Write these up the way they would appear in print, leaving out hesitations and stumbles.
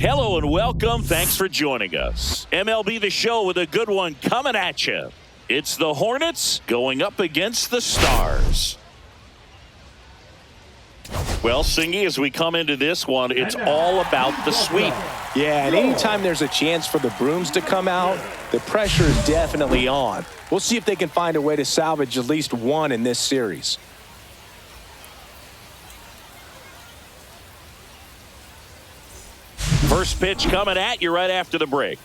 Hello and welcome. Thanks for joining us. MLB The Show with a good one coming at you. It's the Hornets going up against the Stars. Well, Singy, as we come into this one, it's all about the sweep. Yeah, and anytime there's a chance for the brooms to come out, the pressure is definitely on. We'll see if they can find a way to salvage at least one in this series. First pitch coming at you right after the break.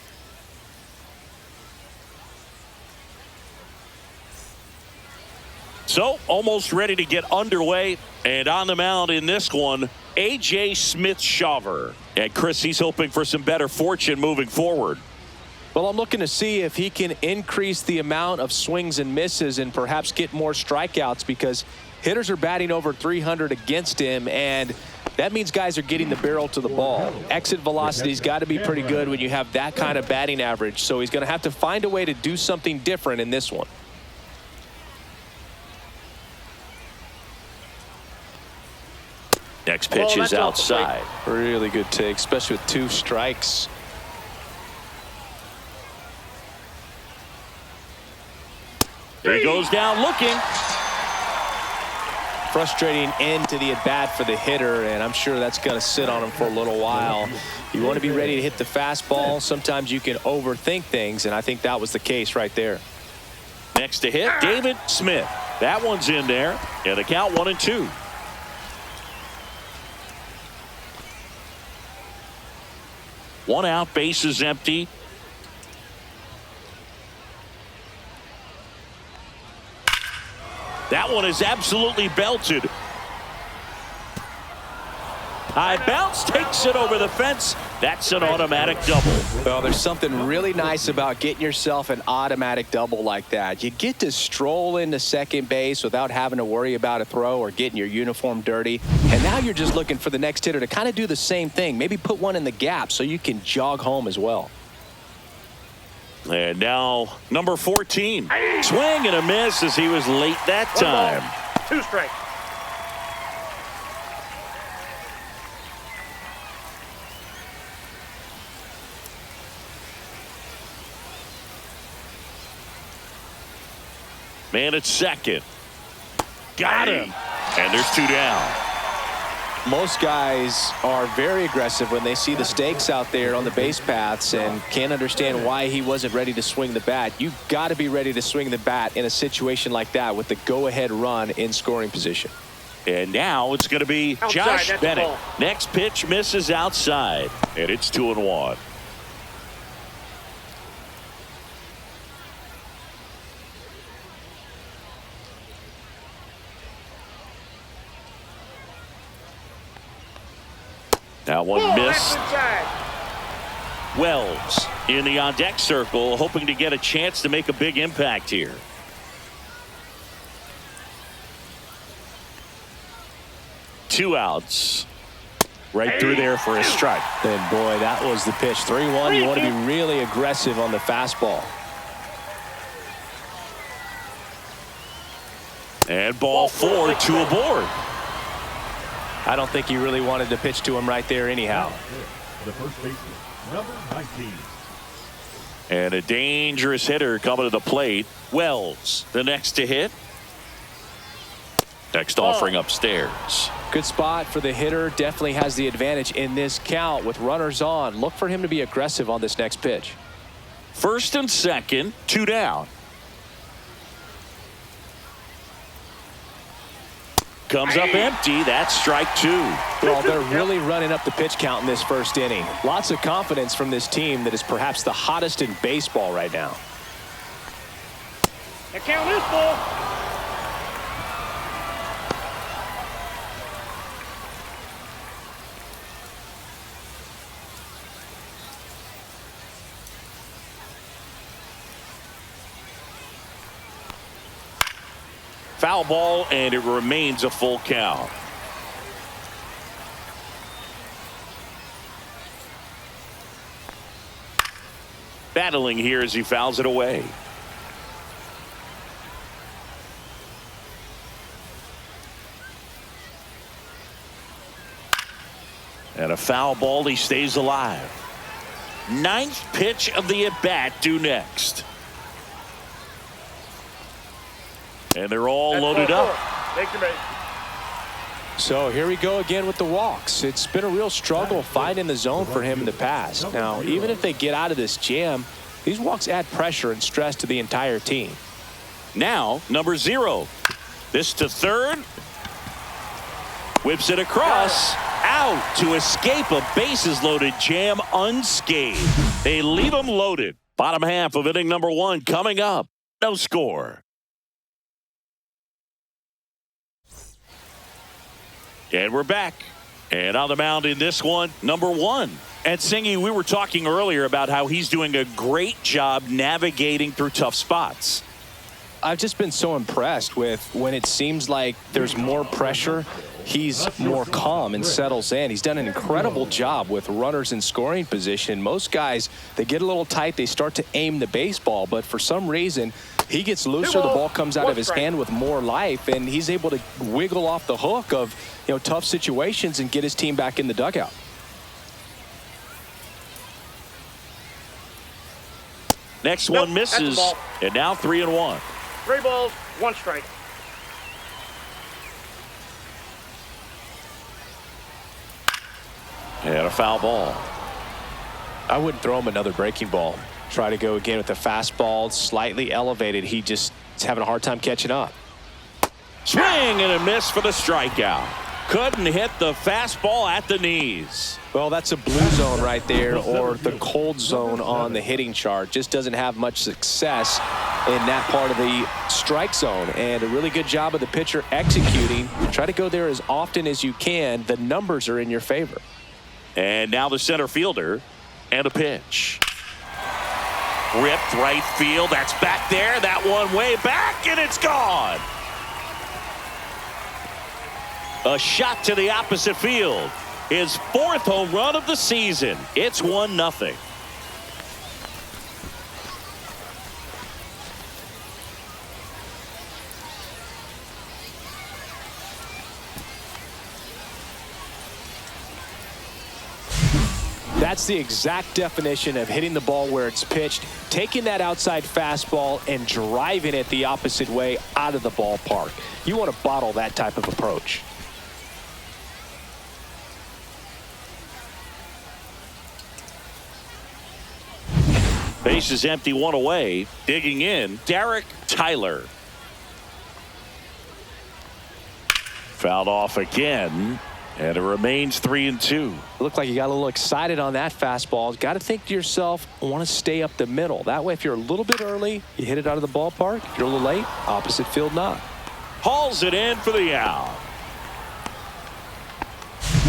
So, almost ready to get underway. And on the mound in this one, A.J. Smith-Shawver. And Chris, he's hoping for some better fortune moving forward. Well, I'm looking to see if he can increase the amount of swings and misses and perhaps get more strikeouts, because hitters are batting over 300 against him, and that means guys are getting the barrel to the ball. Exit velocity's got to be pretty good when you have that kind of batting average, so he's going to have to find a way to do something different in this one. Next pitch is outside. Really good take, especially with 2 strikes. There he goes down looking. Frustrating end to the at-bat for the hitter, and I'm sure that's going to sit on him for a little while. You want to be ready to hit the fastball. Sometimes you can overthink things, and I think that was the case right there. Next to hit, David Smith. That one's in there, and the count 1-2. One out, bases empty. That one is absolutely belted. High bounce, takes it over the fence. That's an automatic double. Well, there's something really nice about getting yourself an automatic double like that. You get to stroll into second base without having to worry about a throw or getting your uniform dirty. And now you're just looking for the next hitter to kind of do the same thing. Maybe put one in the gap so you can jog home as well. And now number 14. Swing and a miss as he was late that time. 2 strikes. Man at second. Got him. And there's 2 down. Most guys are very aggressive when they see the stakes out there on the base paths and can't understand why he wasn't ready to swing the bat. You've got to be ready to swing the bat in a situation like that with the go-ahead run in scoring position. And now it's going to be outside, Josh Bennett. Next pitch misses outside, and it's 2-1. That one missed. Wells in the on-deck circle, hoping to get a chance to make a big impact here. Two outs. Right through there for a strike. And boy, that was the pitch. 3-1. You want to be really aggressive on the fastball. And ball 4, 2 aboard. I don't think he really wanted to pitch to him right there anyhow. The first baseman, number 19. And a dangerous hitter coming to the plate. Wells, the next to hit. Next offering upstairs. Good spot for the hitter. Definitely has the advantage in this count with runners on. Look for him to be aggressive on this next pitch. First and second, 2 down. Comes up empty. That's strike 2. Well, they're really running up the pitch count in this first inning. Lots of confidence from this team that is perhaps the hottest in baseball right now. The count is full. Foul ball, and it remains a full count. Battling here as he fouls it away. And a foul ball. He stays alive. Ninth pitch of the at-bat due next. And they're all loaded up. Take your bait. So here we go again with the walks. It's been a real struggle finding the zone for him in the past. Now, even if they get out of this jam, these walks add pressure and stress to the entire team. Now, number 0. This to third. Whips it across. Out to escape a bases-loaded jam unscathed. They leave him loaded. Bottom half of inning number 1 coming up. No score. And we're back. And on the mound in this one, number 1. And Singy, we were talking earlier about how he's doing a great job navigating through tough spots. I've just been so impressed with when it seems like there's more pressure, he's more calm and settles in. He's done an incredible job with runners in scoring position. Most guys, they get a little tight, they start to aim the baseball, but for some reason, he gets looser, the ball comes out of his hand with more life, and he's able to wiggle off the hook of, tough situations and get his team back in the dugout. Next one misses, and now 3-1. 3 balls, 1 strike. And a foul ball. I wouldn't throw him another breaking ball. Try to go again with the fastball, slightly elevated. He just is having a hard time catching up. Swing and a miss for the strikeout. Couldn't hit the fastball at the knees. Well, that's a blue zone right there, or the cold zone on the hitting chart. Just doesn't have much success in that part of the strike zone. And a really good job of the pitcher executing. Try to go there as often as you can. The numbers are in your favor. And now the center fielder, and a pitch. Ripped right field. That's back there. That one way back, and it's gone. A shot to the opposite field. His 4th home run of the season. It's 1-0. That's the exact definition of hitting the ball where it's pitched, taking that outside fastball and driving it the opposite way out of the ballpark. You want to bottle that type of approach. Base is empty, 1 away. Digging in, Derek Tyler. Fouled off again, and it remains 3-2. Looked like you got a little excited on that fastball. Got to think to yourself, I want to stay up the middle. That way, if you're a little bit early, you hit it out of the ballpark. If you're a little late, opposite field not. Hauls it in for the out.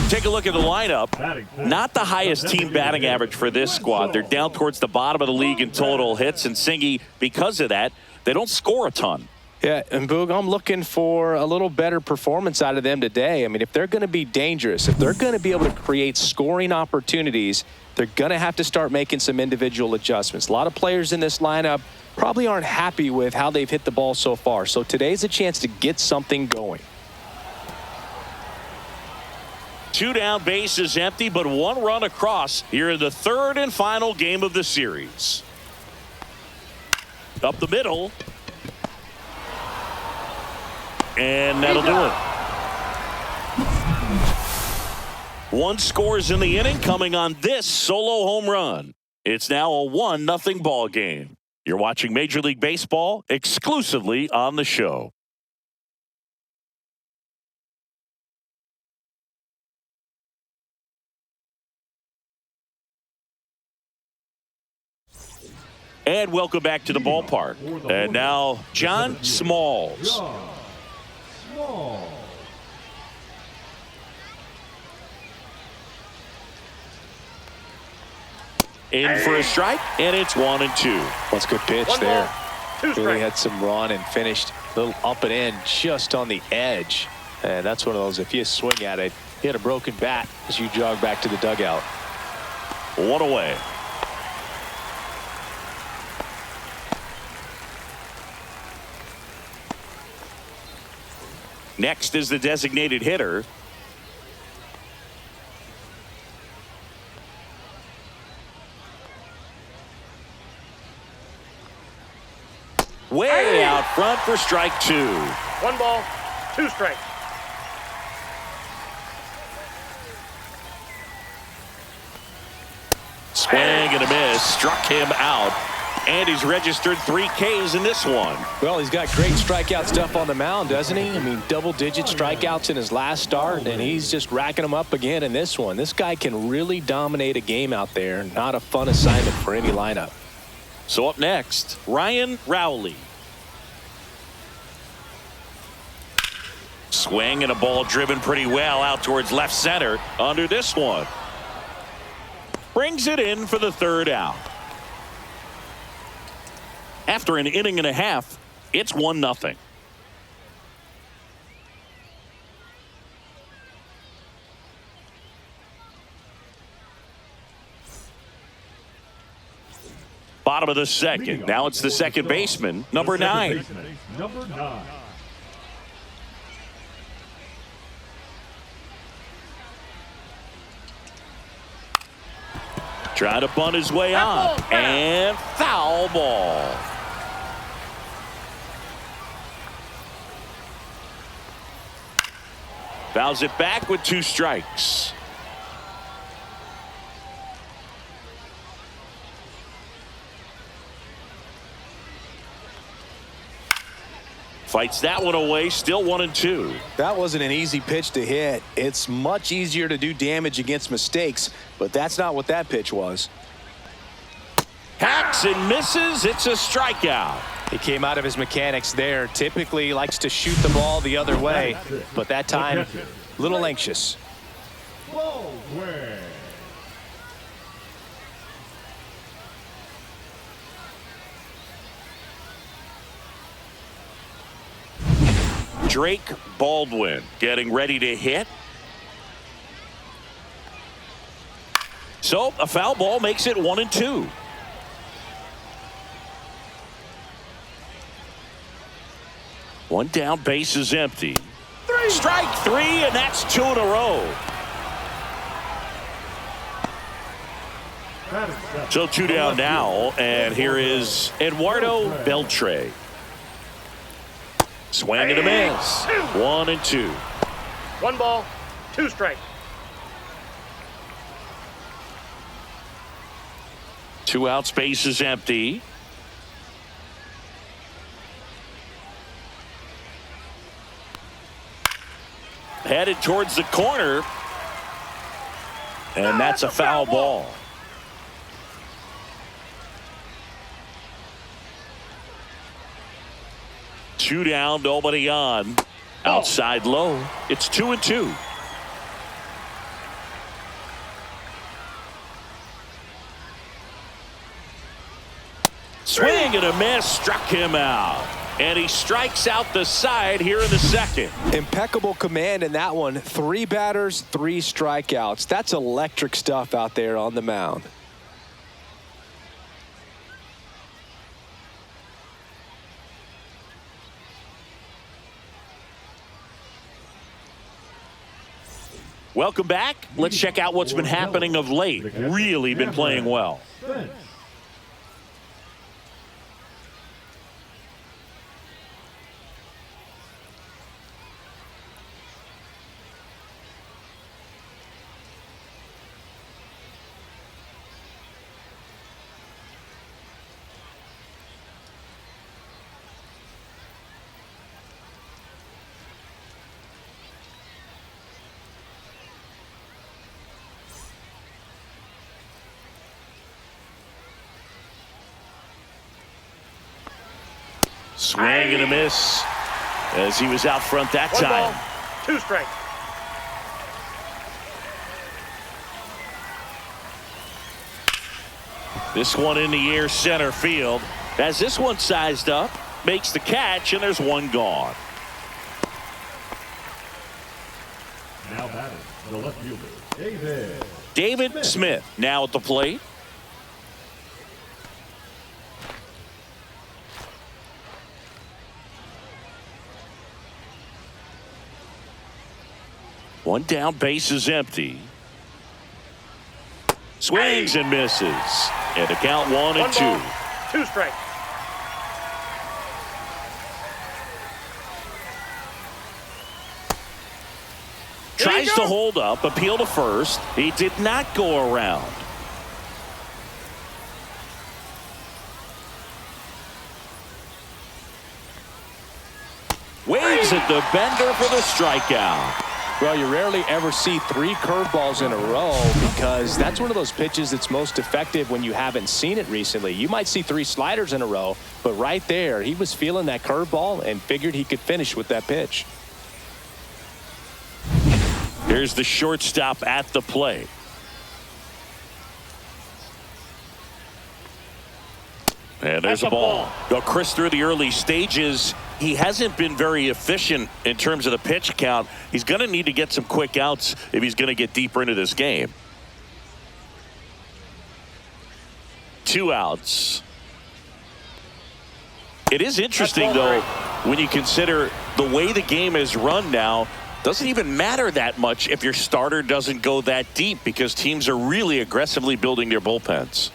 Take a look at the lineup. Not the highest team batting average for this squad. They're down towards the bottom of the league in total hits, and Singy, because of that, they don't score a ton. Yeah, and Boog, I'm looking for a little better performance out of them today. I mean, if they're going to be dangerous, if they're going to be able to create scoring opportunities, they're going to have to start making some individual adjustments. A lot of players in this lineup probably aren't happy with how they've hit the ball so far. So today's a chance to get something going. 2 down, bases empty, but 1 run across here in the 3rd and final game of the series. Up the middle. And that'll do it. 1 scores in the inning coming on this solo home run. It's now a 1-0 ball game. You're watching Major League Baseball exclusively on the show. And welcome back to the ballpark. And now John Smalls. In for a strike, and it's 1-2. That's a good pitch there. Really had some run and finished a little up and in just on the edge. And that's one of those, if you swing at it, you had a broken bat as you jog back to the dugout. 1 away. Next is the designated hitter. Way out front for strike two. 1 ball, 2 strikes. Swing and a miss. Struck him out. And he's registered 3 Ks in this one. Well, he's got great strikeout stuff on the mound, doesn't he? I mean, double-digit strikeouts in his last start, and he's just racking them up again in this one. This guy can really dominate a game out there. Not a fun assignment for any lineup. So up next, Ryan Rowley. Swing and a ball driven pretty well out towards left center under this one. Brings it in for the 3rd out. After an inning and a half, it's 1-0. Bottom of the 2nd. Now it's the second baseman, number 9. Number 9. Trying to bunt his way on. And foul ball. Fouls it back with 2 strikes. Fights that one away, still 1-2. That wasn't an easy pitch to hit. It's much easier to do damage against mistakes, but that's not what that pitch was. Hacks and misses. It's a strikeout. He came out of his mechanics there. Typically likes to shoot the ball the other way, but that time, a little anxious. Ball way. Drake Baldwin getting ready to hit. So a foul ball makes it 1-2. One down, base is empty. Strike 3, and that's 2 in a row. So 2 down now, and here is Eduardo Beltre. Swing and a miss. 1-2. 1 ball, 2 strikes. 2 outs, base is empty. Headed towards the corner. And that's a foul ball. Two down, nobody on. Outside low. It's 2-2. Swing and a miss, struck him out. And he strikes out the side here in the 2nd. Impeccable command in that one. 3 batters, 3 strikeouts. That's electric stuff out there on the mound. Welcome back. Let's check out what's been happening of late. Really been playing well. Swing and a miss as he was out front that 1 time. ball, 2 strikes. This one in the air center field. As this one sized up, makes the catch, and there's 1 gone. Now batting, the left fielder, David Smith now at the plate. One down, base is empty. Swings and misses. And the count 1-2. 2 strikes. Tries to hold up, appeal to first. He did not go around. Waves at the bender for the strikeout. Well, you rarely ever see 3 curveballs in a row because that's one of those pitches that's most effective when you haven't seen it recently. You might see 3 sliders in a row, but right there, he was feeling that curveball and figured he could finish with that pitch. Here's the shortstop at the plate. And there's a ball. Go Chris through the early stages. He hasn't been very efficient in terms of the pitch count. He's going to need to get some quick outs if he's going to get deeper into this game. 2 outs. It is interesting, though, when you consider the way the game is run now. Doesn't even matter that much if your starter doesn't go that deep because teams are really aggressively building their bullpens.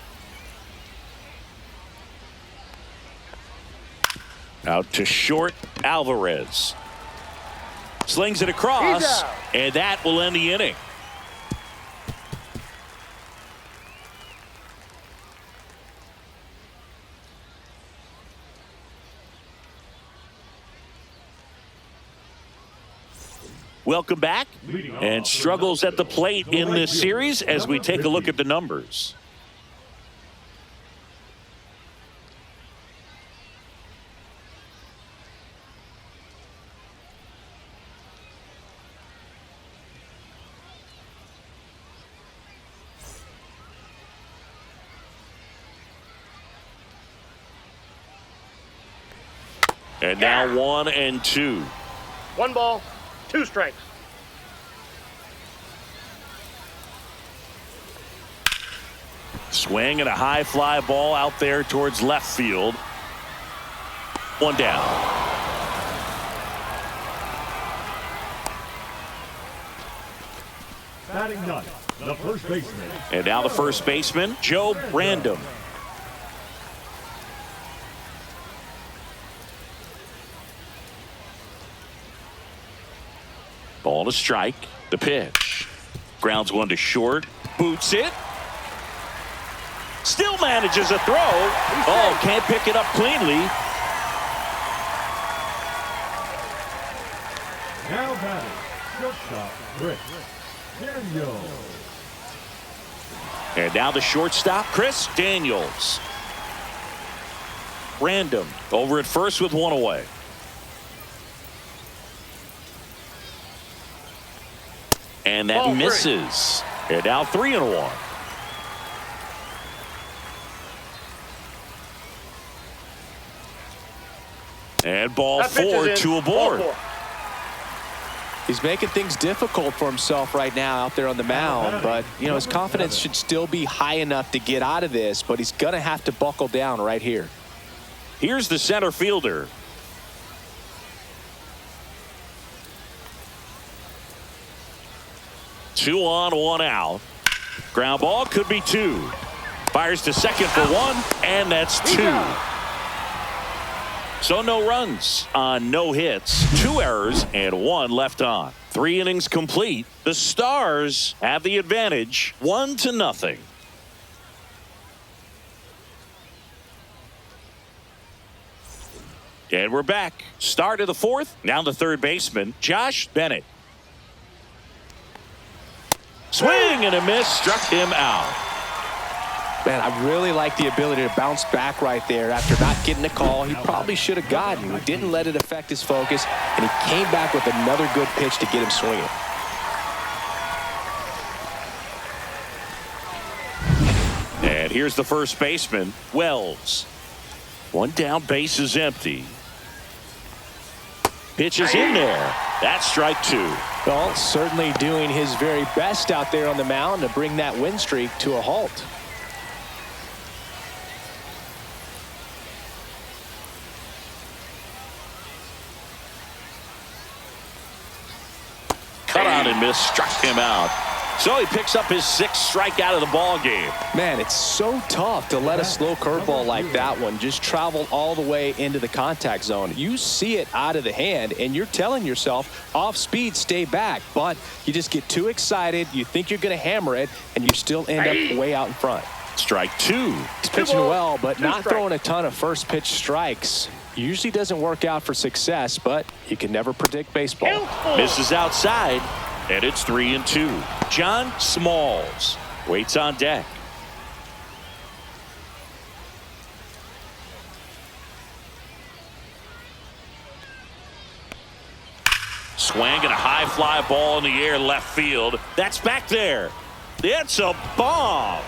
Out to short, Alvarez. Slings it across, and that will end the inning. Welcome back. And struggles at the plate in this series as we take a look at the numbers. And now 1-2. 1 ball, 2 strikes. Swing and a high fly ball out there towards left field. 1 down. Batting ninth, the first baseman. And now the first baseman, Joe Random. Ball to strike. The pitch. Grounds one to short. Boots it. Still manages a throw. Oh, can't pick it up cleanly. Now batting, shortstop, Chris Daniels. And now the shortstop, Chris Daniels. Random over at first with 1 away. And that misses. And now 3-1. And ball 4, 2 aboard. He's making things difficult for himself right now out there on the mound, but you know his confidence should still be high enough to get out of this, but he's gonna have to buckle down right here. Here's the center fielder. Two on, 1 out. Ground ball could be 2. Fires to second for 1, and that's 2. So no runs on no hits, 2 errors, and 1 left on. 3 innings complete. The Stars have the advantage, 1-0. And we're back. Start of the 4th. Now the third baseman, Josh Bennett. Swing and a miss, struck him out. Man, I really like the ability to bounce back right there after not getting the call he probably should have gotten. He didn't let it affect his focus, and he came back with another good pitch to get him swinging. And here's the first baseman, Wells. 1 down, base is empty. Pitch is in there. That's strike 2. Well, certainly doing his very best out there on the mound to bring that win streak to a halt. Cut out and miss, struck him out. So he picks up his 6th strikeout of the ball game. Man, it's so tough to let a slow curveball like that one just travel all the way into the contact zone. You see it out of the hand, and you're telling yourself, off speed, stay back. But you just get too excited. You think you're going to hammer it, and you still end up way out in front. Strike 2. He's pitching well, but not throwing a ton of first pitch strikes. Usually doesn't work out for success, but you can never predict baseball. Misses outside, and it's 3-2. John Smalls waits on deck. Swinging a high fly ball in the air left field. That's back there. It's a bomb.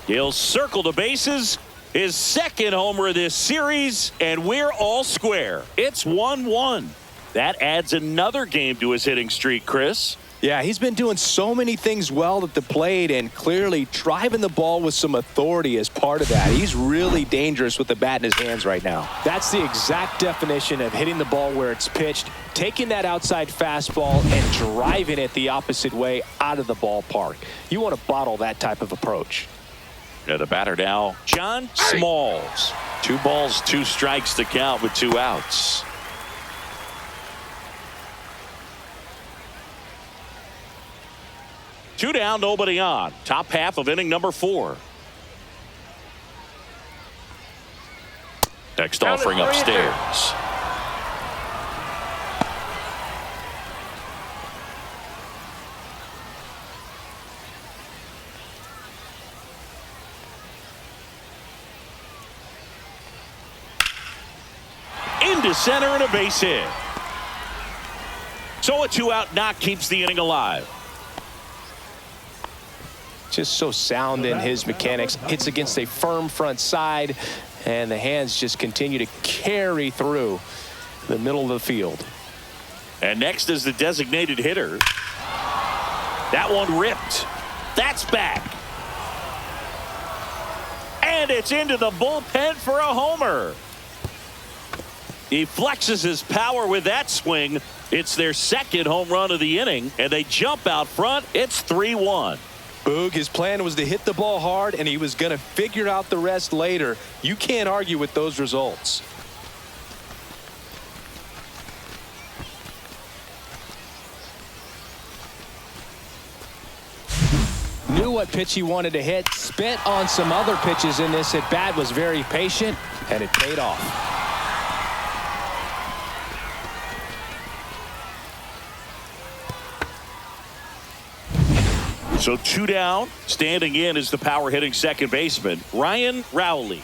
He'll circle the bases. His 2nd homer of this series, and we're all square. It's 1-1. That adds another game to his hitting streak, Chris. Yeah, he's been doing so many things well at the plate and clearly driving the ball with some authority as part of that. He's really dangerous with the bat in his hands right now. That's the exact definition of hitting the ball where it's pitched, taking that outside fastball and driving it the opposite way out of the ballpark. You want to bottle that type of approach. And the batter now, John Smalls. 2 balls, 2 strikes to count with 2 outs. Two down, nobody on. Top half of inning number 4. Next offering upstairs. Into center and a base hit. So a 2-out knock keeps the inning alive. Just so sound in his mechanics. Hits against a firm front side, and the hands just continue to carry through the middle of the field. And next is the designated hitter. That one ripped. That's back. And it's into the bullpen for a homer. He flexes his power with that swing. It's their 2nd home run of the inning, and they jump out front. It's 3-1. Boog, his plan was to hit the ball hard, and he was going to figure out the rest later. You can't argue with those results. Knew what pitch he wanted to hit. Spent on some other pitches in this at bat. Was very patient, and it paid off. So 2 down. Standing in is the power hitting 2nd baseman, Ryan Rowley.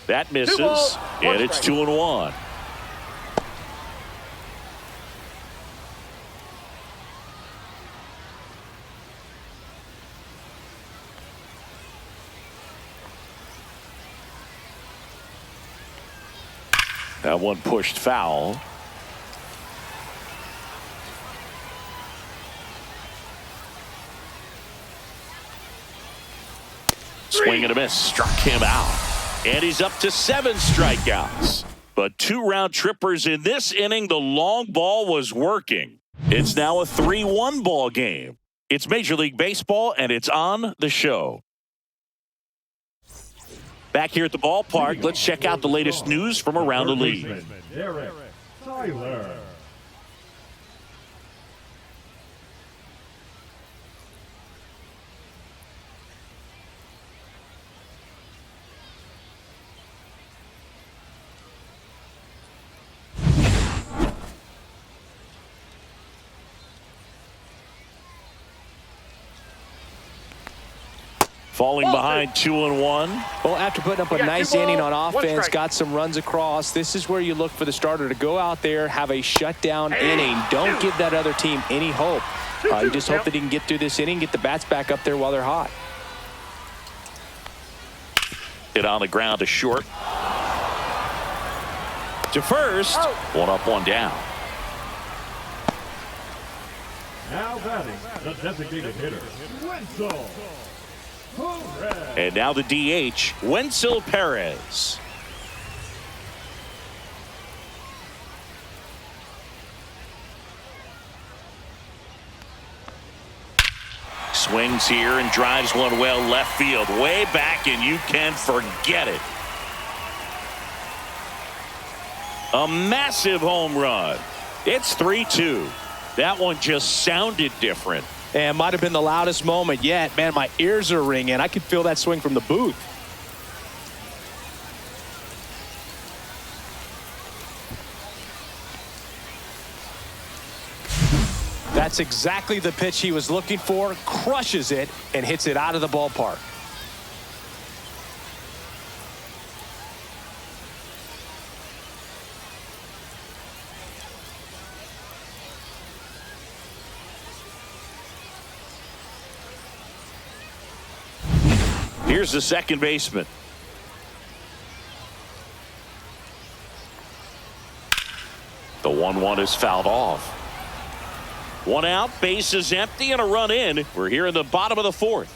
That misses, and it's 2-1. That one pushed foul. Swing and a miss, struck him out. And he's up to 7 strikeouts. But 2 round trippers in this inning. The long ball was working. It's now a 3-1 ball game. It's Major League Baseball, and it's on the show. Back here at the ballpark, let's check out the latest news from around the league. Tyler. Falling behind 2-1. Well, after putting up a nice inning on offense, got some runs across, this is where you look for the starter to go out there, have a shutdown inning. Don't give that other team any hope. You just hope that he can get through this inning, get the bats back up there while they're hot. Hit on the ground to short. To first. 1 up, 1 down. Now batting, the designated hitter, Wenzel. And now the DH, Wenzel Perez. Swings here and drives one well left field. Way back, and you can forget it. A massive home run. It's 3-2. That one just sounded different. And might have been the loudest moment yet. Man, my ears are ringing. I could feel that swing from the booth. That's exactly the pitch he was looking for. Crushes it and hits it out of the ballpark. Here's the second baseman. The 1-1 is fouled off. One out, base is empty, and a run in. We're here in the bottom of the fourth.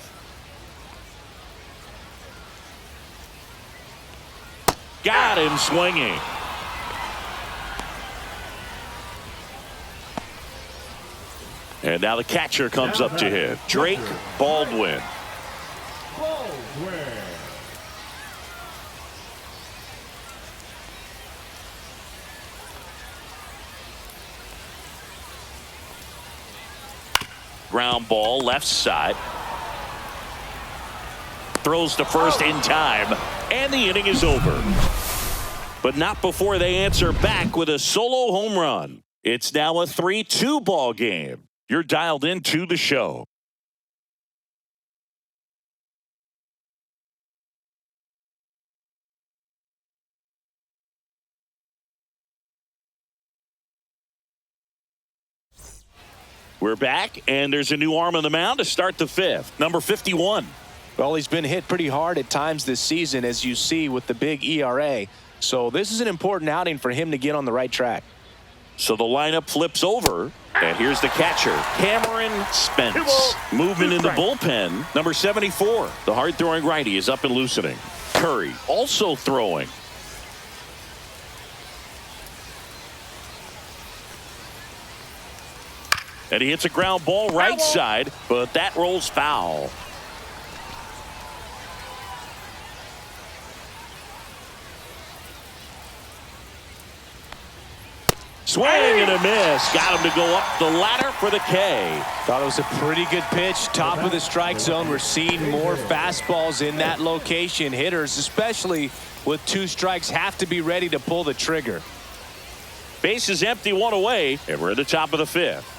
Got him swinging. And now the catcher comes up to him. Drake Baldwin. Ground ball left side. Throws to first in time, and the inning is over. But not before they answer back with a solo home run. It's now a 3-2 ball game. You're dialed into the show. We're back, and there's a new arm on the mound to start the fifth. Number 51. Well, he's been hit pretty hard at times this season, as you see with the big ERA. So this is an important outing for him to get on the right track. So the lineup flips over, and here's the catcher, Cameron Spence. Movement in the bullpen, number 74. The hard-throwing righty is up and loosening. Curry also throwing. And he hits a ground ball right side, but that rolls foul. Swing and a miss. Got him to go up the ladder for the K. Thought it was a pretty good pitch. Top of the strike zone. We're seeing more fastballs in that location. Hitters, especially with 2 strikes, have to be ready to pull the trigger. Base is empty, 1 away, and we're at the top of the fifth.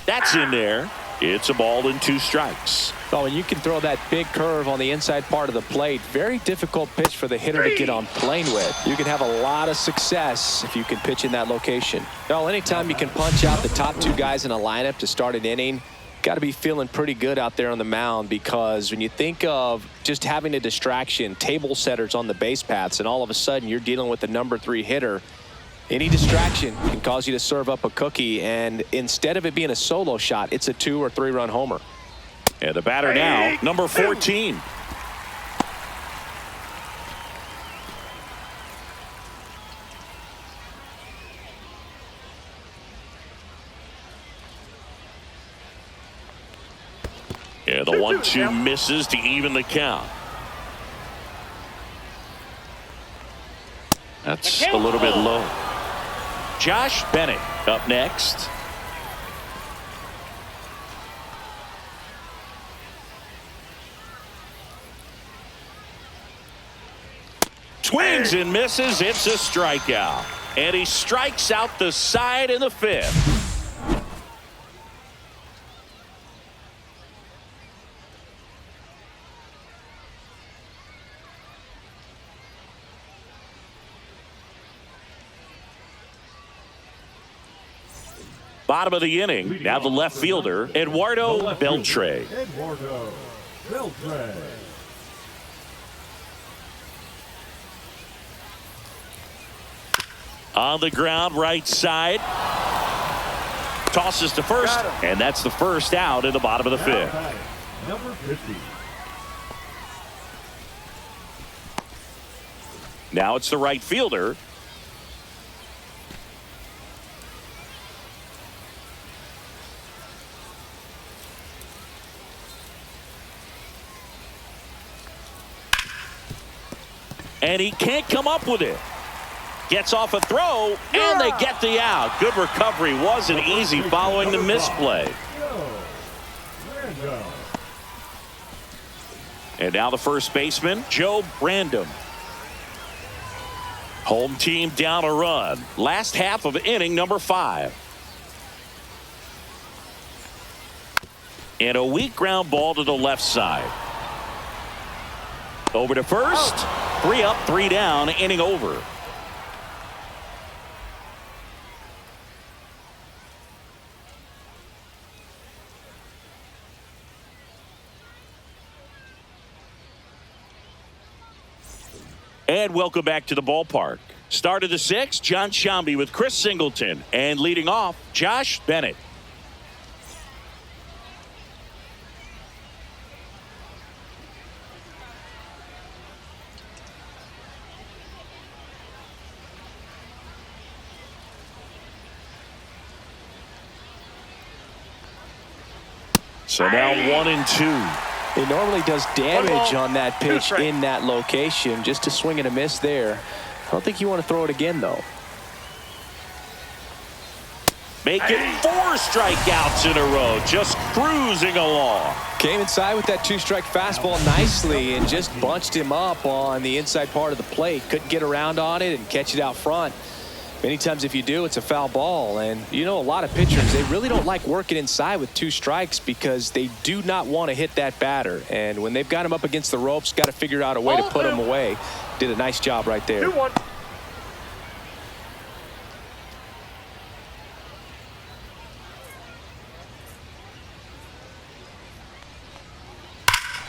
That's in there. It's a ball and 2 strikes. Oh, and you can throw that big curve on the inside part of the plate. Very difficult pitch for the hitter to get on plane with. You can have a lot of success if you can pitch in that location. Well, anytime you can punch out the top 2 guys in a lineup to start an inning, got to be feeling pretty good out there on the mound, because when you think of just having a distraction, table setters on the base paths, and all of a sudden you're dealing with the number 3 hitter, any distraction can cause you to serve up a cookie, and instead of it being a solo shot, it's a 2 or 3 run homer. And the batter now, number 14. And the 1-2 misses to even the count. That's a little bit low. Josh Bennett up next. Swings and misses. It's a strikeout. And he strikes out the side in the 5th. Bottom of the inning. Now the left fielder, Eduardo Beltre. Eduardo Beltre. On the ground, right side. Tosses to first, and that's the first out in the bottom of the 5th. Number 50. Now it's the right fielder. And he can't come up with it. Gets off a throw, and they get the out. Good recovery. Wasn't easy following the misplay. And now the first baseman, Joe Brandon. Home team down a run. Last half of inning number 5. And a weak ground ball to the left side. Over to first. 3 up, 3 down, inning over. And welcome back to the ballpark. Start of the 6th, John Shambi with Chris Singleton. And leading off, Josh Bennett. So now 1-2. He normally does damage on that pitch in that location. Just a swing and a miss there. I don't think you want to throw it again, though. Making 4 strikeouts in a row. Just cruising along. Came inside with that 2-strike fastball nicely and just bunched him up on the inside part of the plate. Couldn't get around on it and catch it out front. Many times if you do, it's a foul ball. And you know, a lot of pitchers, they really don't like working inside with 2 strikes because they do not want to hit that batter. And when they've got him up against the ropes, got to figure out a way to put him away. Did a nice job right there. 2-1.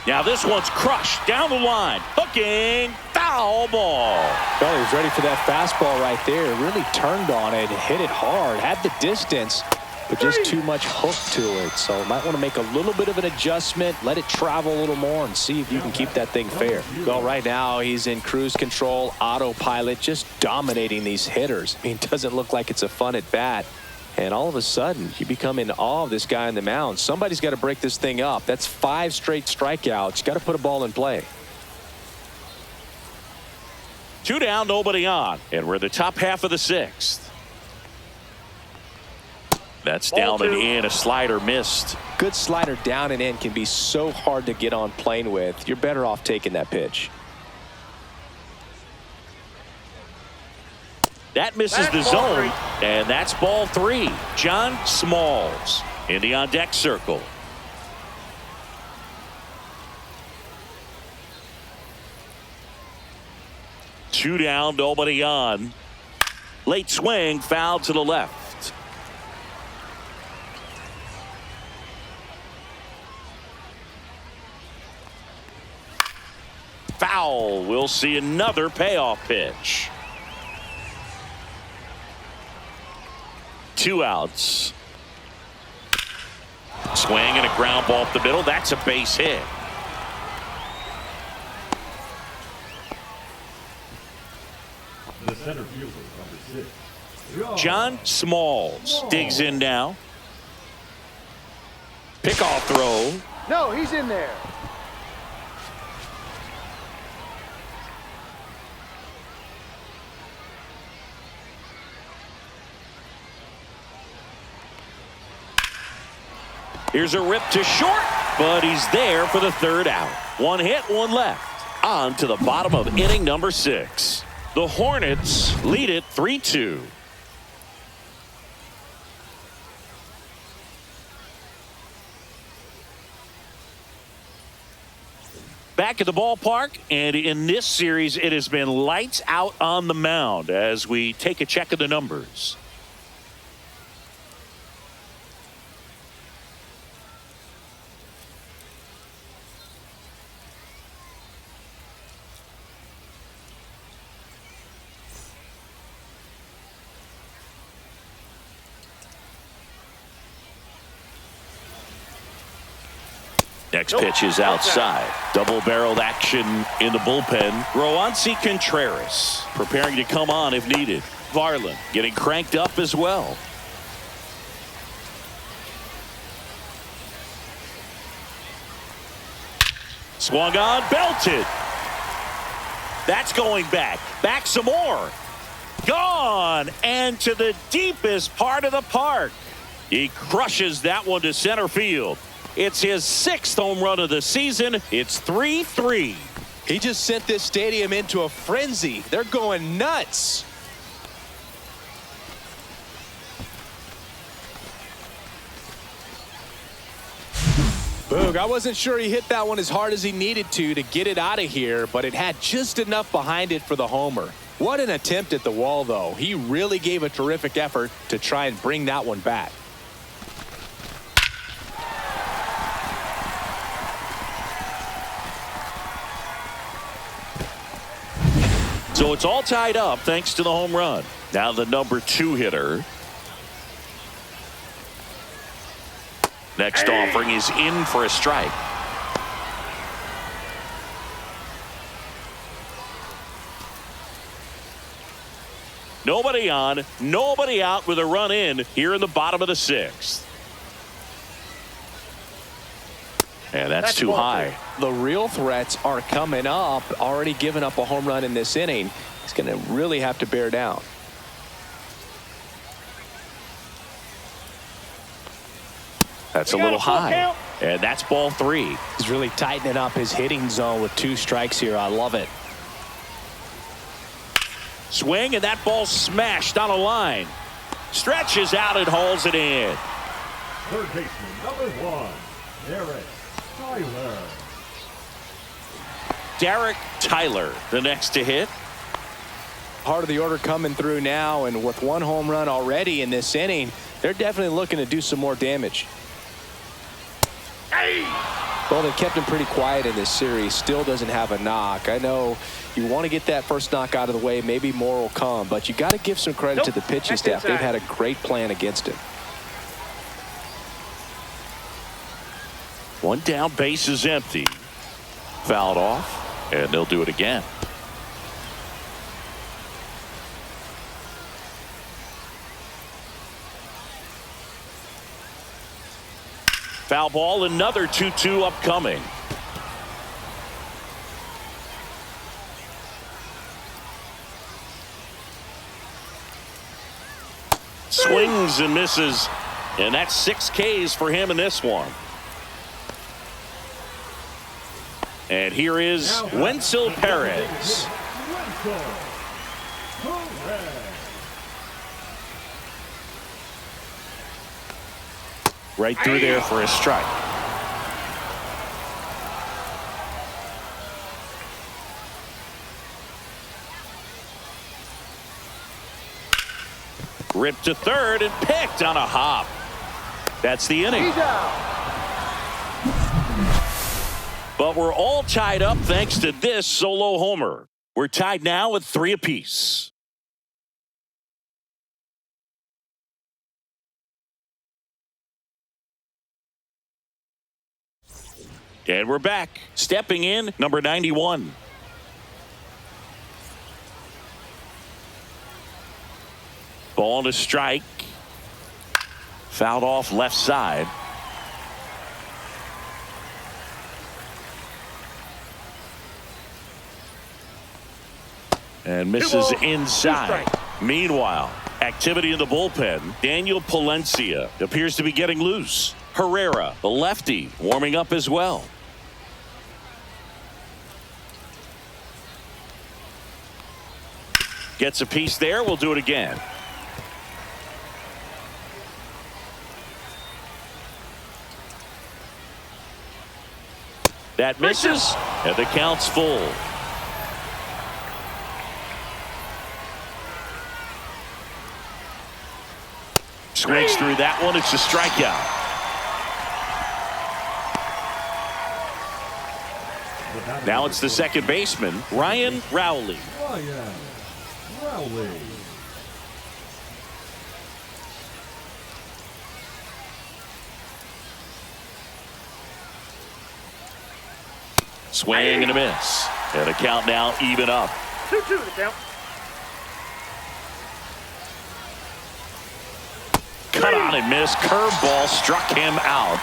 Now this one's crushed down the line. Hooking. Foul ball. Well, he was ready for that fastball right there. Really turned on it, hit it hard, had the distance, but just too much hook to it. So might want to make a little bit of an adjustment, let it travel a little more, and see if you can keep that thing fair. Well, right now he's in cruise control, autopilot, just dominating these hitters. I mean, it doesn't look like it's a fun at bat. And all of a sudden, you become in awe of this guy on the mound. Somebody's got to break this thing up. That's 5 straight strikeouts. Got to put a ball in play. 2 down, nobody on. And we're the top half of the 6th. That's down and in. A slider missed. Good slider down and in can be so hard to get on plane with. You're better off taking that pitch. That misses the zone, and that's ball 3. John Smalls in the on-deck circle. Two down, nobody on. Late swing, foul to the left. Foul. We'll see another payoff pitch. 2 outs. Swing and a ground ball up the middle. That's a base hit. The center fielder, number 6. John Smalls digs in now. Pickoff throw. No, he's in there. Here's a rip to short, but he's there for the 3rd out. 1 hit, 1 left. On to the bottom of inning number 6. The Hornets lead it 3-2. Back at the ballpark, and in this series, it has been lights out on the mound as we take a check of the numbers. Next pitch is outside. Double-barreled action in the bullpen. Roansy Contreras preparing to come on if needed. Varland getting cranked up as well. Swung on, belted. That's going back. Back some more. Gone. And to the deepest part of the park. He crushes that one to center field. It's his 6th home run of the season. It's 3-3. He just sent this stadium into a frenzy. They're going nuts. Boog, I wasn't sure he hit that one as hard as he needed to get it out of here, but it had just enough behind it for the homer. What an attempt at the wall, though. He really gave a terrific effort to try and bring that one back. So it's all tied up thanks to the home run. Now the number 2 hitter. Next offering is in for a strike. Nobody on, nobody out with a run in here in the bottom of the 6th. And that's too high. The real threats are coming up. Already given up a home run in this inning. He's going to really have to bear down. That's a little high. And that's ball 3. He's really tightening up his hitting zone with 2 strikes here. I love it. Swing, and that ball smashed on a line. Stretches out and hauls it in. Third baseman, number 1, Derek Tyler. Derek Tyler, the next to hit. Part of the order coming through now, and with 1 home run already in this inning, they're definitely looking to do some more damage. Well, they kept him pretty quiet in this series. Still doesn't have a knock. I know you want to get that first knock out of the way. Maybe more will come, but you got to give some credit to the pitching staff. They've had a great plan against him. 1 down, base is empty. Fouled off, and they'll do it again. Foul ball, another 2-2 upcoming. Swings and misses, and that's 6 Ks for him in this one. And here is Wenzel Perez. Right through there for a strike. Ripped to third and picked on a hop. That's the inning. But we're all tied up thanks to this solo homer. We're tied now with 3 apiece. And we're back. Stepping in, number 91. Ball to strike. Fouled off left side. And misses inside. Meanwhile, activity in the bullpen. Daniel Palencia appears to be getting loose. Herrera, the lefty, warming up as well. Gets a piece there. We'll do it again. That misses, and the count's full. Swings through that one. It's a strikeout. Now it's the second baseman, Ryan Rowley. Ryan Rowley. Swing and a miss. And the count now even up. 2-2 the count. Cut on and miss. Curveball struck him out.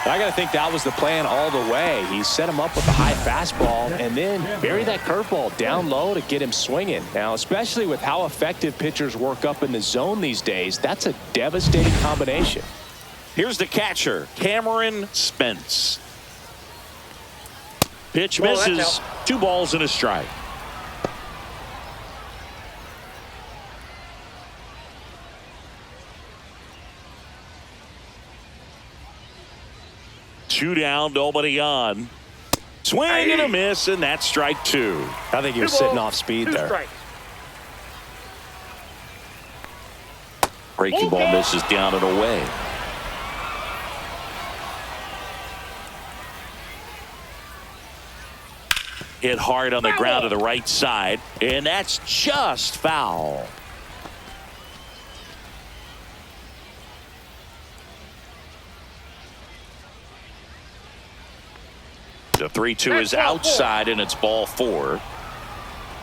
I got to think that was the plan all the way. He set him up with a high fastball and then bury that curveball down low to get him swinging. Now, especially with how effective pitchers work up in the zone these days, that's a devastating combination. Here's the catcher, Cameron Spence. Pitch misses. 2 balls and a strike. Two down, nobody on. Swing and a miss, and that's strike 2. I think he was sitting off speed there. Strikes. Breaking ball misses down and away. Hit hard on the ground to the right side, and that's just foul. The 3-2 is outside, and it's ball 4.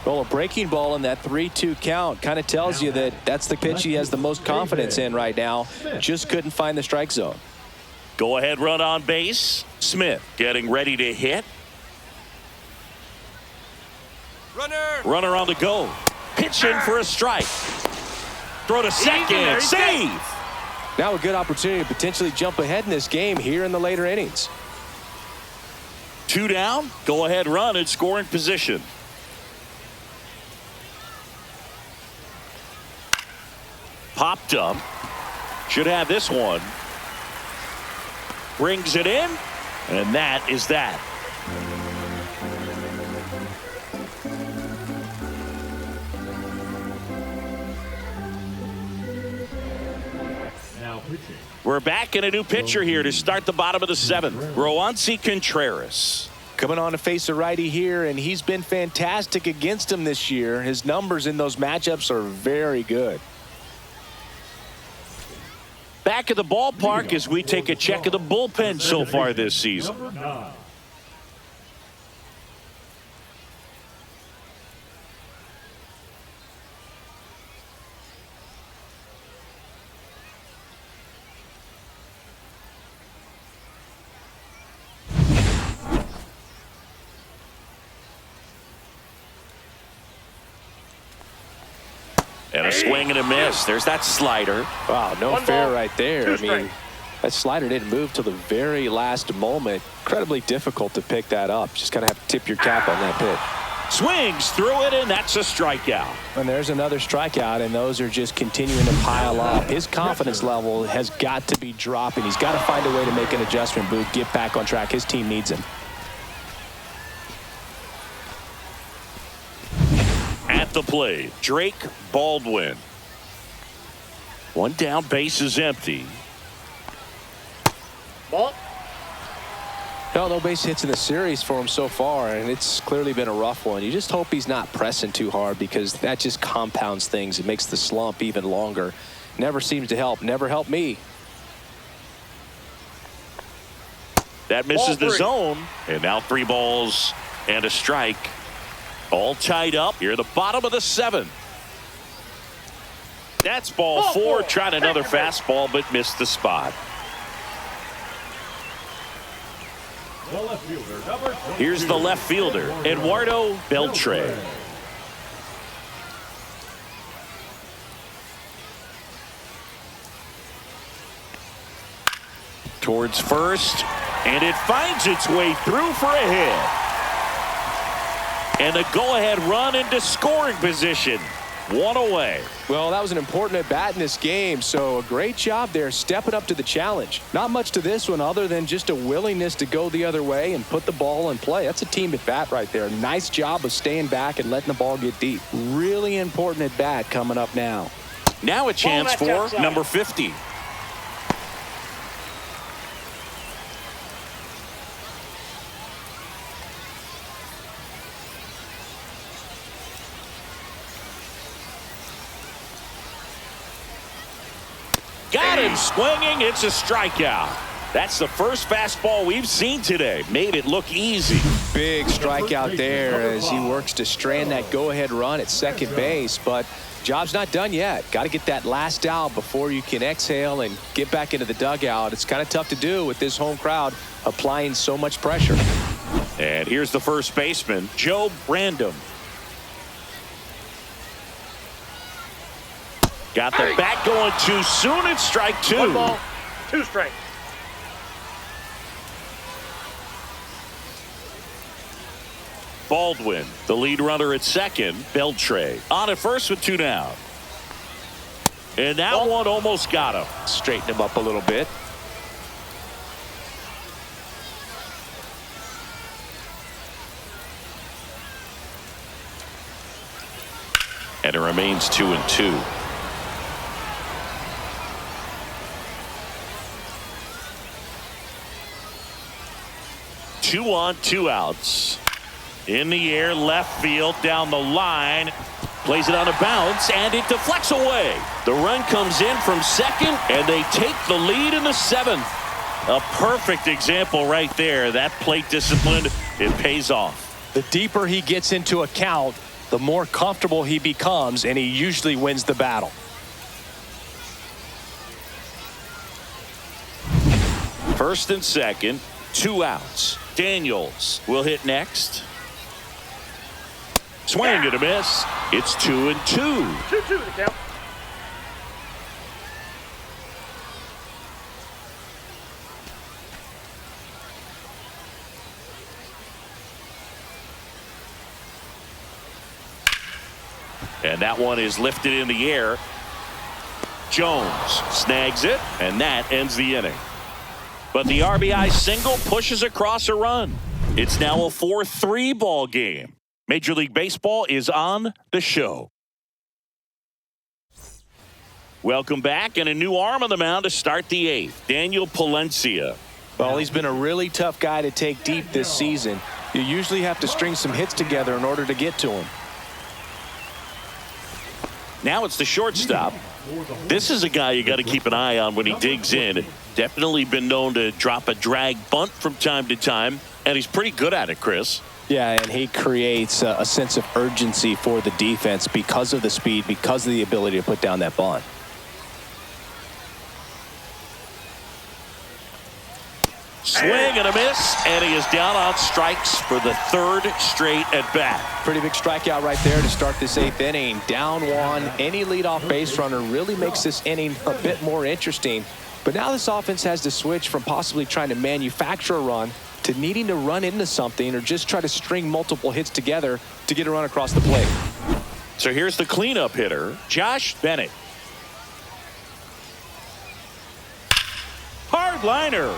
Well, a breaking ball in that 3-2 count kind of tells you that that's the pitch he has the most confidence in right now. Just couldn't find the strike zone. Go ahead run on base. Smith getting ready to hit. Runner on the go. Pitching for a strike. Throw to second. Save. Now a good opportunity to potentially jump ahead in this game here in the later innings. 2 down. Go ahead run in scoring position. Popped up. Should have this one. Brings it in. And that is that. Now pitching. We're back in a new pitcher here to start the bottom of the 7th. Roansy Contreras. Coming on to face a righty here, and he's been fantastic against him this year. His numbers in those matchups are very good. Back at the ballpark as we take a check of the bullpen so far this season. Number 9. And a swing and a miss. There's that slider. Wow, no 1 fair ball, right there. 2 I mean, strikes. that slider didn't move till the very last moment. Incredibly difficult to pick that up. Just kind of have to tip your cap on that pitch. Swings through it, and that's a strikeout. And there's another strikeout, and those are just continuing to pile up. His confidence level has got to be dropping. He's got to find a way to make an adjustment, Booth, get back on track. His team needs him. At the plate, Drake Baldwin. 1 down, base is empty. Ball. No base hits in the series for him so far, and it's clearly been a rough one. You just hope he's not pressing too hard because that just compounds things. It makes the slump even longer. Never seems to help. Never helped me. That misses the Ball 3. zone. And now 3 balls and a strike. All tied up here at the bottom of the 7th. That's ball 4. Tried another fastball, but missed the spot. The left fielder, number 22. Here's the left fielder, Eduardo Beltre. Towards first, and it finds its way through for a hit. And a go-ahead run into scoring position. 1 away. Well, that was an important at-bat in this game, so a great job there stepping up to the challenge. Not much to this one other than just a willingness to go the other way and put the ball in play. That's a team at-bat right there. Nice job of staying back and letting the ball get deep. Really important at-bat coming up now. Now a chance for number 50. Got him swinging. It's a strikeout. That's the first fastball we've seen today. Made it look easy. Big strikeout there as he works to strand that go-ahead run at second base. But Job's not done yet. Got to get that last out before you can exhale and get back into the dugout. It's kind of tough to do with this home crowd applying so much pressure. And here's the first baseman, Joe Random. Got the bat going too soon. It's strike 2. 1 ball, 2 strikes. Baldwin, the lead runner at second. Beltre on at first with 2 down. And that one almost got him. Straighten him up a little bit. And it remains 2-2. Two on, 2 outs. In the air, left field, down the line. Plays it on a bounce, and it deflects away. The run comes in from second, and they take the lead in the 7th. A perfect example right there. That plate discipline, it pays off. The deeper he gets into a count, the more comfortable he becomes, and he usually wins the battle. First and second, 2 outs. Daniels will hit next. Swing and a miss. It's 2-2. 2-2 the count. And that one is lifted in the air. Jones snags it, and that ends the inning. But the RBI single pushes across a run. It's now a 4-3 ball game. Major League Baseball is on the show. Welcome back, and a new arm on the mound to start the 8th. Daniel Palencia. Well, he's been a really tough guy to take deep this season. You usually have to string some hits together in order to get to him. Now it's the shortstop. This is a guy you got to keep an eye on when he digs in. Definitely been known to drop a drag bunt from time to time, and he's pretty good at it, Chris. Yeah, and he creates a sense of urgency for the defense because of the speed, because of the ability to put down that bunt. Swing and a miss, and he is down on strikes for the 3rd straight at bat. Pretty big strikeout right there to start this 8th inning. Down 1, any leadoff base runner really makes this inning a bit more interesting. But now this offense has to switch from possibly trying to manufacture a run to needing to run into something or just try to string multiple hits together to get a run across the plate. So here's the cleanup hitter, Josh Bennett. Hard liner.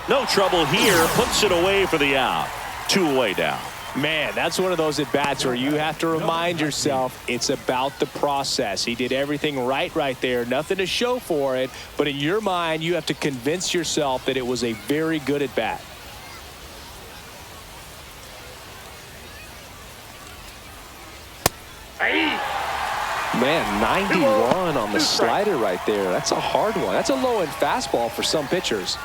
No trouble here. Puts it away for the out. 2 away now. Man, that's one of those at-bats where you have to remind yourself it's about the process. He did everything right there. Nothing to show for it. But in your mind, you have to convince yourself that it was a very good at-bat. Man, 91 on the slider right there. That's a hard one. That's a low-end fastball for some pitchers.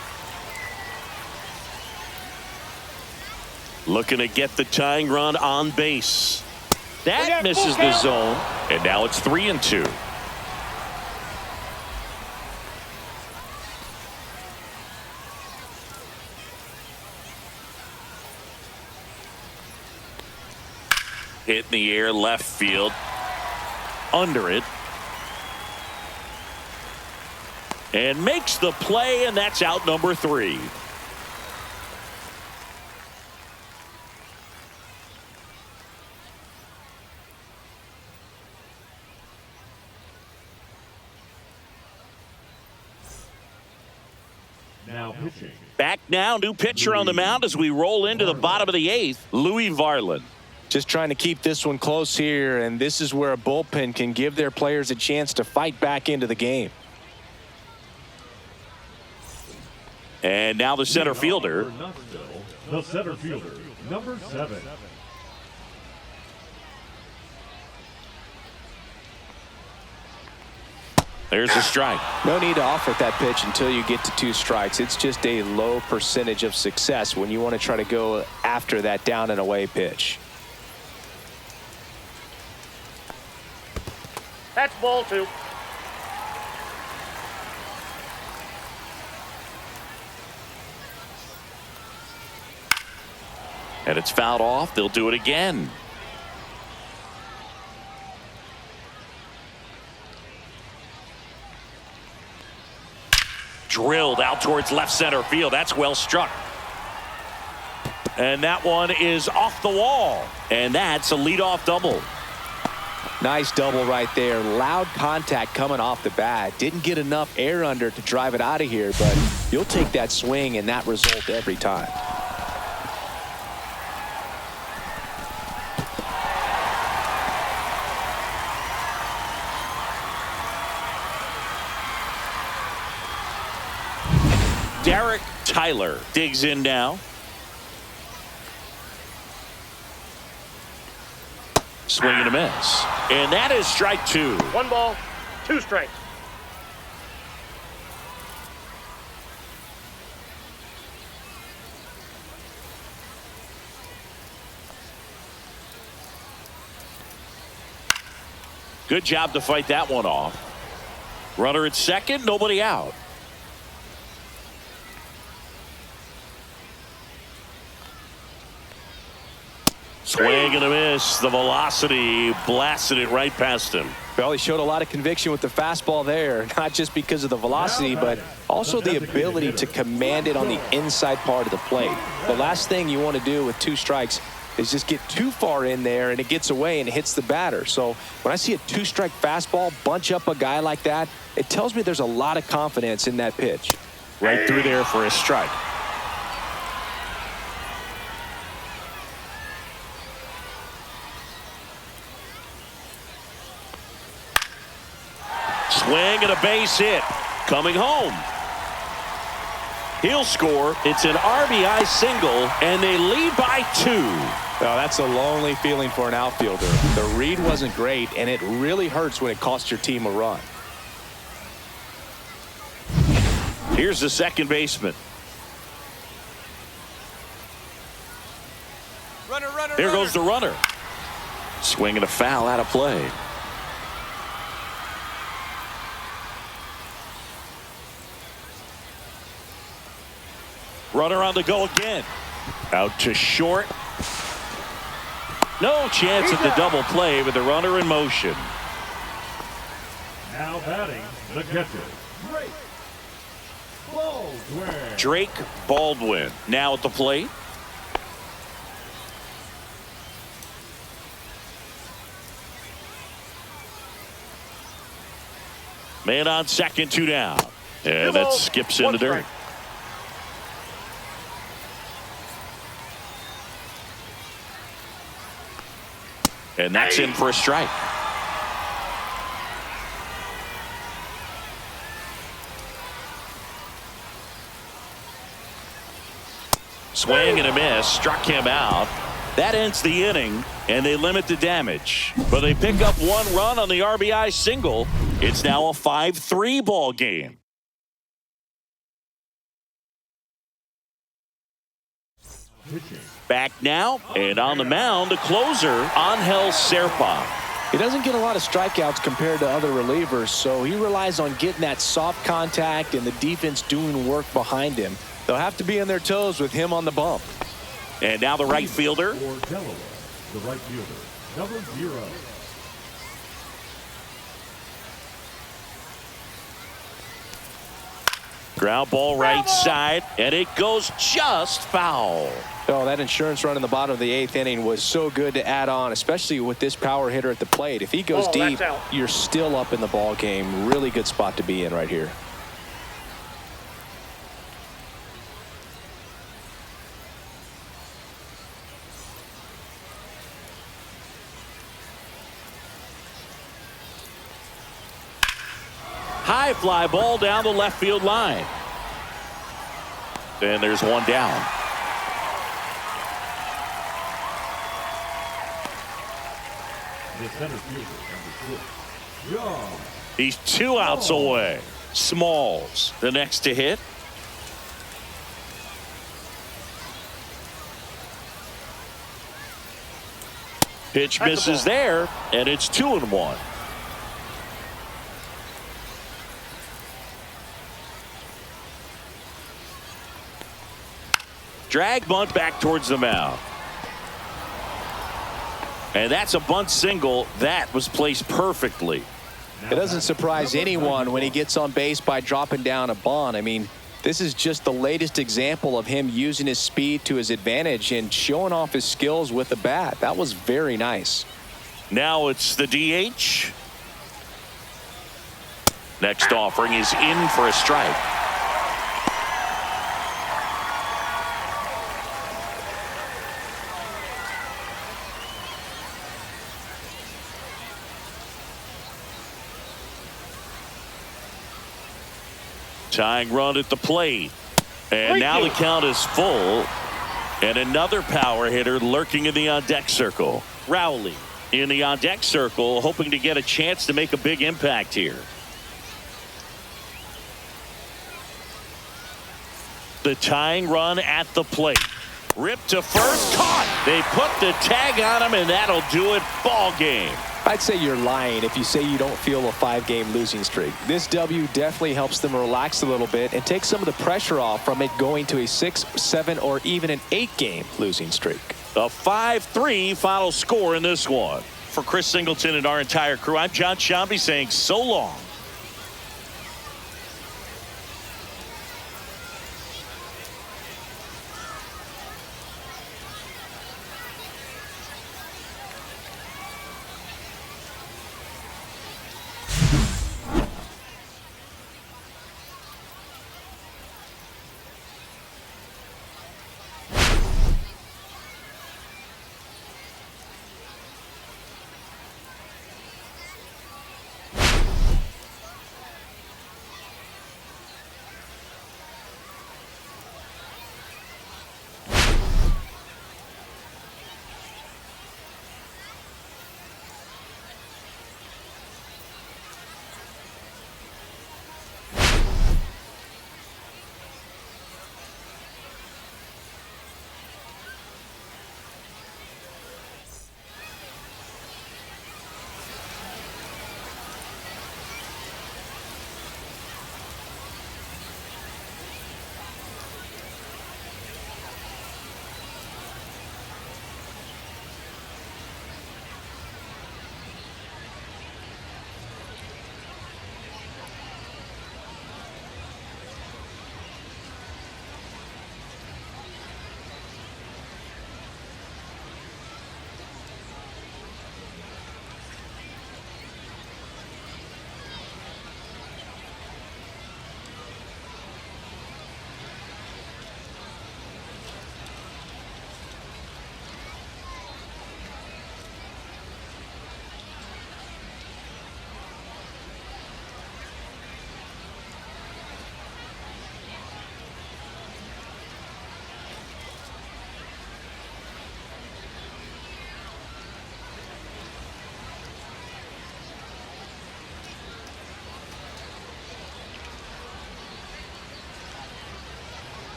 Looking to get the tying run on base. That misses the zone. And now it's 3-2. Hit in the air, left field. Under it. And makes the play, and that's out number 3. Now pitching. Back now, new pitcher on the mound as we roll into the bottom of the 8th, Louis Varland. Just trying to keep this one close here, and this is where a bullpen can give their players a chance to fight back into the game. And now the center fielder. The center fielder, number 7. There's a strike. No need to offer that pitch until you get to 2 strikes. It's just a low percentage of success when you want to try to go after that down and away pitch. That's ball 2. And it's fouled off. They'll do it again. Drilled out towards left center field. That's well struck. And that one is off the wall. And that's a leadoff double. Nice double right there. Loud contact coming off the bat. Didn't get enough air under to drive it out of here, but you'll take that swing and that result every time. Derek Tyler digs in now. Swing and a miss. And that is strike 2. 1 ball, 2 strikes. Good job to fight that one off. Runner at second, nobody out. Swing and a miss. The velocity blasted it right past him. Well, he showed a lot of conviction with the fastball there, not just because of the velocity, but also the ability to command it on the inside part of the plate. The last thing you want to do with 2 strikes is just get too far in there and it gets away and it hits the batter. So when I see a 2-strike fastball bunch up a guy like that, it tells me there's a lot of confidence in that pitch. Right through there for a strike. Swing and a base hit. Coming home. He'll score. It's an RBI single, and they lead by 2. Well, that's a lonely feeling for an outfielder. The read wasn't great, and it really hurts when it costs your team a run. Here's the second baseman. There goes the runner. Swing and a foul out of play. Runner on the go again. Out to short. No chance at the double play with the runner in motion. Now batting, the catcher, Drake Baldwin now at the plate. Man on second, 2 down. And that skips in the dirt. And that's in for a strike. Swing and a miss. Struck him out. That ends the inning, and they limit the damage. But they pick up 1 run on the RBI single. It's now a 5-3 ball game. Back now, and on the mound, the closer, Angel Serpa. He doesn't get a lot of strikeouts compared to other relievers, so he relies on getting that soft contact and the defense doing work behind him. They'll have to be on their toes with him on the bump. And now the right fielder. for Delaware, the right fielder, number 0. Ground ball right side, and it goes just foul. Oh, that insurance run in the bottom of the 8th inning was so good to add on, especially with this power hitter at the plate. If he goes deep, you're still up in the ball game. Really good spot to be in right here. High fly ball down the left field line. And there's one down. The center fielder, number 6. He's 2 outs away. Smalls, the next to hit. Pitch misses there, and it's 2-1. Drag bunt back towards the mound. And that's a bunt single that was placed perfectly. It doesn't surprise anyone when he gets on base by dropping down a bunt. I mean, this is just the latest example of him using his speed to his advantage and showing off his skills with the bat. That was very nice. Now it's the DH. Next offering is in for a strike. Tying run at the plate. And now the count is full. And another power hitter lurking in the on-deck circle. Rowley in the on-deck circle, hoping to get a chance to make a big impact here. The tying run at the plate. Ripped to first, caught. They put the tag on him, and that'll do it. Ball game. I'd say you're lying if you say you don't feel a 5-game losing streak. This W definitely helps them relax a little bit and take some of the pressure off from it going to a 6, 7, or even an 8-game losing streak. A 5-3 final score in this one. For Chris Singleton and our entire crew, I'm John Shambi saying so long.